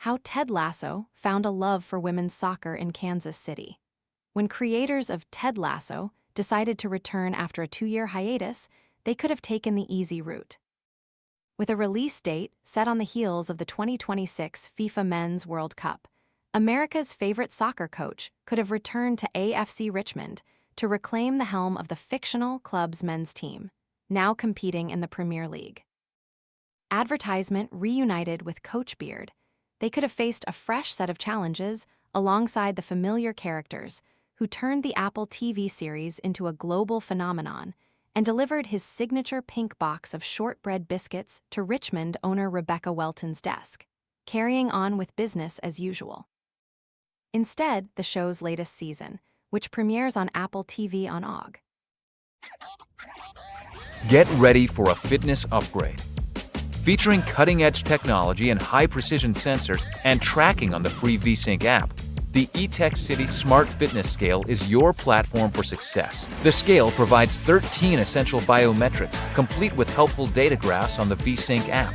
How Ted Lasso found a love for women's soccer in Kansas City. When creators of Ted Lasso decided to return after a 2-year hiatus, they could have taken the easy route. With a release date set on the heels of the 2026 FIFA Men's World Cup, America's favorite soccer coach could have returned to AFC Richmond to reclaim the helm of the fictional club's men's team, now competing in the Premier League. Advertisement Reunited with Coach Beard, they could have faced a fresh set of challenges alongside the familiar characters who turned the Apple TV series into a global phenomenon and delivered his signature pink box of shortbread biscuits to Richmond owner Rebecca Welton's desk, carrying on with business as usual. Instead, the show's latest season, which premieres on Apple TV on Aug. Get ready for a fitness upgrade. Featuring cutting-edge technology and high-precision sensors and tracking on the free VSync app, the eTech City Smart Fitness Scale is your platform for success. The scale provides 13 essential biometrics, complete with helpful data graphs on the VSync app,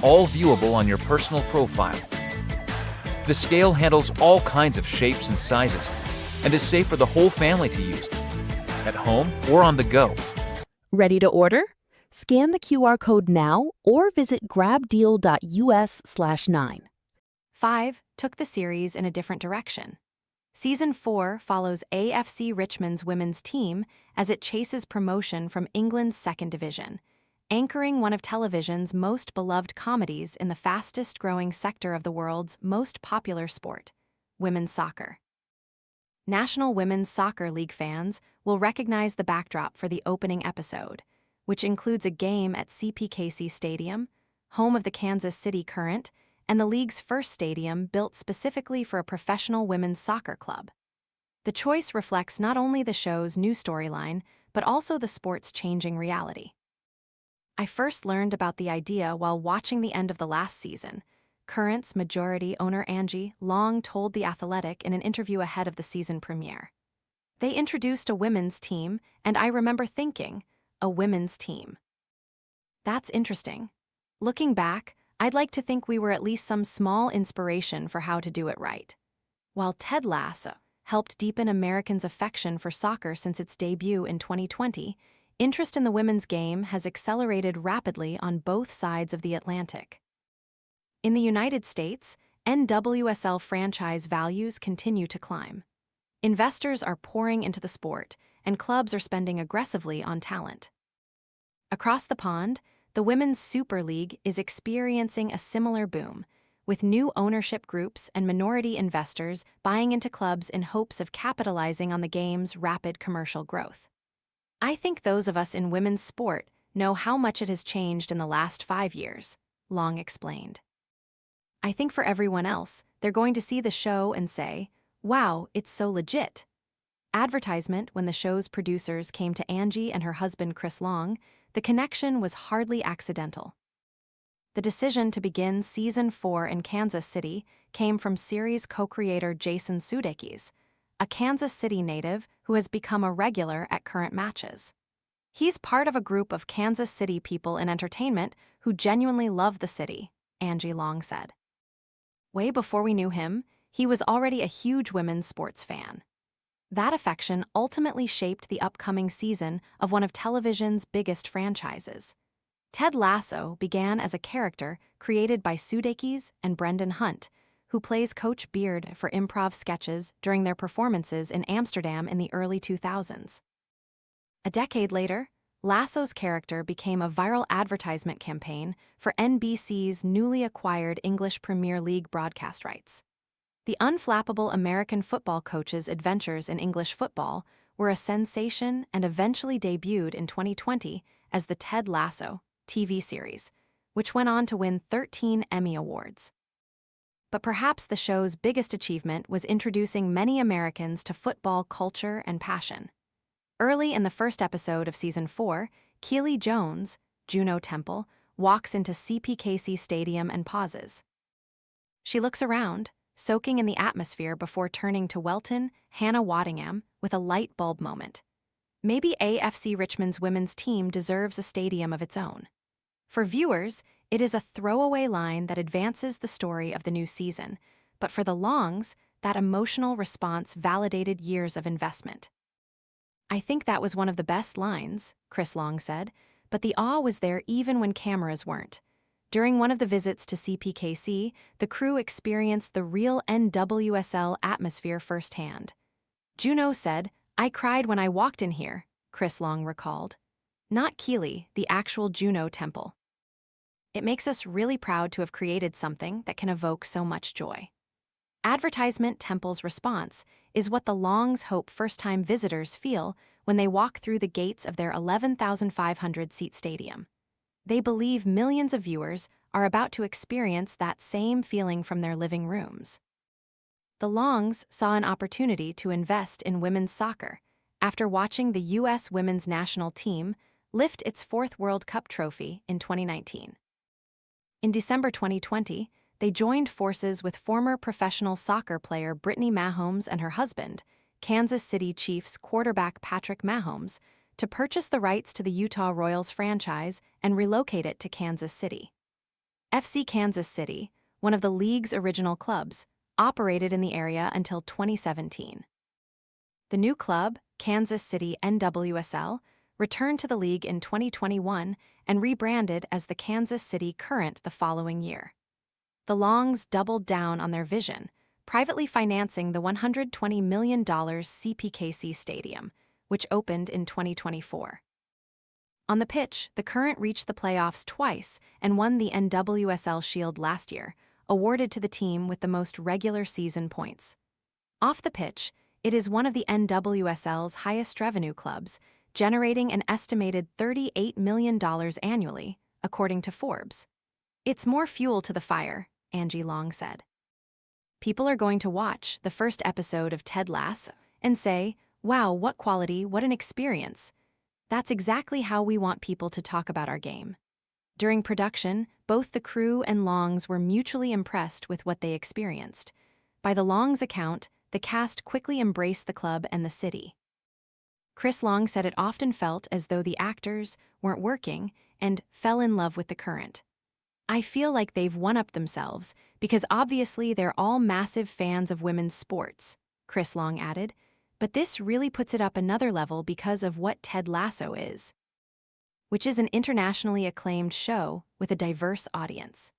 all viewable on your personal profile. The scale handles all kinds of shapes and sizes and is safe for the whole family to use, at home or on the go. Ready to order? Scan the QR code now or visit grabdeal.us/9. 5 took the series in a different direction. Season 4 follows AFC Richmond's women's team as it chases promotion from England's second division, anchoring one of television's most beloved comedies in the fastest-growing sector of the world's most popular sport, women's soccer. National Women's Soccer League fans will recognize the backdrop for the opening episode, which includes a game at CPKC Stadium, home of the Kansas City Current, and the league's first stadium built specifically for a professional women's soccer club. The choice reflects not only the show's new storyline, but also the sport's changing reality. I first learned about the idea while watching the end of the last season. Current's majority owner Angie Long told The Athletic in an interview ahead of the season premiere. They introduced a women's team, and I remember thinking, a women's team. That's interesting. Looking back, I'd like to think we were at least some small inspiration for how to do it right. While Ted Lasso helped deepen Americans' affection for soccer since its debut in 2020, interest in the women's game has accelerated rapidly on both sides of the Atlantic. In the United States, NWSL franchise values continue to climb. Investors are pouring into the sport, and clubs are spending aggressively on talent. Across the pond, the Women's Super League is experiencing a similar boom, with new ownership groups and minority investors buying into clubs in hopes of capitalizing on the game's rapid commercial growth. I think those of us in women's sport know how much it has changed in the last 5 years, Long explained. I think for everyone else, they're going to see the show and say, wow, it's so legit. Advertisement, when the show's producers came to Angie and her husband Chris Long, the connection was hardly accidental. The decision to begin Season 4 in Kansas City came from series co-creator Jason Sudeikis, a Kansas City native who has become a regular at current matches. He's part of a group of Kansas City people in entertainment who genuinely love the city, Angie Long said. Way before we knew him, he was already a huge women's sports fan. That affection ultimately shaped the upcoming season of one of television's biggest franchises. Ted Lasso began as a character created by Sudeikis and Brendan Hunt, who plays Coach Beard for improv sketches during their performances in Amsterdam in the early 2000s. A decade later, Lasso's character became a viral advertisement campaign for NBC's newly acquired English Premier League broadcast rights. The unflappable American football coach's adventures in English football were a sensation and eventually debuted in 2020 as the Ted Lasso TV series, which went on to win 13 Emmy Awards. But perhaps the show's biggest achievement was introducing many Americans to football culture and passion. Early in the first episode of Season 4, Keely Jones, Juno Temple, walks into CPKC Stadium and pauses. She looks around, soaking in the atmosphere before turning to Welton, Hannah Waddingham, with a light bulb moment. Maybe AFC Richmond's women's team deserves a stadium of its own. For viewers, It is a throwaway line that advances the story of the new season, but for the Longs, that emotional response validated years of investment. "I think that was one of the best lines," Chris Long said, but the awe was there even when cameras weren't. During one of the visits to CPKC, the crew experienced the real NWSL atmosphere firsthand. "Juno said, 'I cried when I walked in here,'" Chris Long recalled. "Not Keeley, the actual Juno temple." It makes us really proud to have created something that can evoke so much joy. Advertisement Temple's response is what the Longs hope first-time visitors feel when they walk through the gates of their 11,500-seat stadium. They believe millions of viewers are about to experience that same feeling from their living rooms. The Longs saw an opportunity to invest in women's soccer after watching the U.S. women's national team lift its fourth World Cup trophy in 2019. In December 2020, they joined forces with former professional soccer player Brittany Mahomes and her husband, Kansas City Chiefs quarterback Patrick Mahomes, to purchase the rights to the Utah Royals franchise and relocate it to Kansas City. FC Kansas City, one of the league's original clubs, operated in the area until 2017. The new club, Kansas City NWSL, returned to the league in 2021 and rebranded as the Kansas City Current the following year. The Longs doubled down on their vision, privately financing the $120 million CPKC Stadium, which opened in 2024. On the pitch, the Current reached the playoffs twice and won the NWSL Shield last year, awarded to the team with the most regular season points. Off the pitch, it is one of the NWSL's highest revenue clubs, generating an estimated $38 million annually, according to Forbes. "It's more fuel to the fire," Angie Long said. "People are going to watch the first episode of Ted Lasso and say, 'Wow, what quality, what an experience.' That's exactly how we want people to talk about our game." During production, both the crew and Longs were mutually impressed with what they experienced. By the Longs' account, the cast quickly embraced the club and the city. Chris Long said it often felt as though the actors weren't working and fell in love with the Current. "I feel like they've one-upped themselves because obviously they're all massive fans of women's sports," Chris Long added, "but this really puts it up another level because of what Ted Lasso is, which is an internationally acclaimed show with a diverse audience."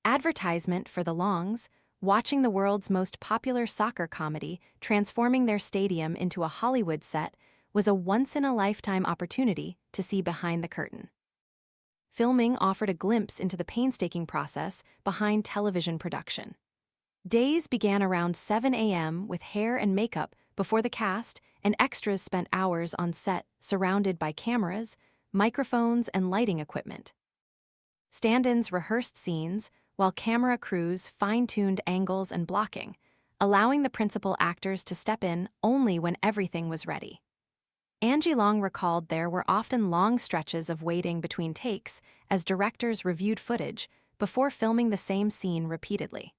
Advertisement for the Longs, watching the world's most popular soccer comedy transforming their stadium into a Hollywood set, was a once-in-a-lifetime opportunity to see behind the curtain. Filming offered a glimpse into the painstaking process behind television production. Days began around 7 a.m. with hair and makeup before the cast, and extras spent hours on set surrounded by cameras, microphones, and lighting equipment. Stand-ins rehearsed scenes, while camera crews fine-tuned angles and blocking, allowing the principal actors to step in only when everything was ready. Angie Long recalled there were often long stretches of waiting between takes as directors reviewed footage before filming the same scene repeatedly.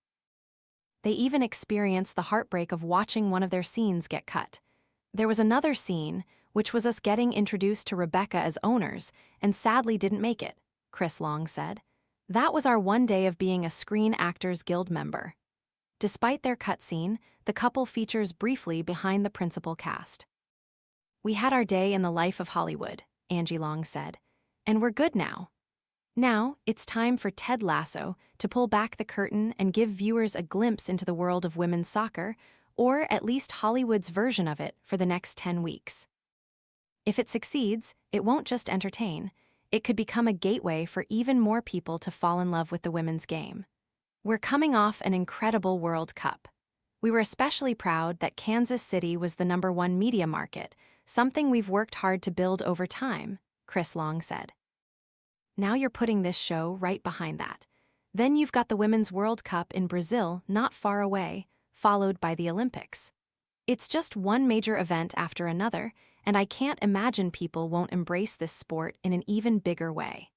They even experienced the heartbreak of watching one of their scenes get cut. "There was another scene, which was us getting introduced to Rebecca as owners, and sadly didn't make it," Chris Long said. "That was our one day of being a Screen Actors Guild member." Despite their cutscene, the couple features briefly behind the principal cast. "We had our day in the life of Hollywood," Angie Long said, "and we're good now. Now, it's time for Ted Lasso to pull back the curtain and give viewers a glimpse into the world of women's soccer, or at least Hollywood's version of it, for the next 10 weeks. If it succeeds, it won't just entertain. It could become a gateway for even more people to fall in love with the women's game. We're coming off an incredible World Cup. We were especially proud that Kansas City was the #1 media market, something we've worked hard to build over time," Chris Long said. "Now you're putting this show right behind that. Then you've got the Women's World Cup in Brazil not far away, followed by the Olympics. It's just one major event after another, and I can't imagine people won't embrace this sport in an even bigger way."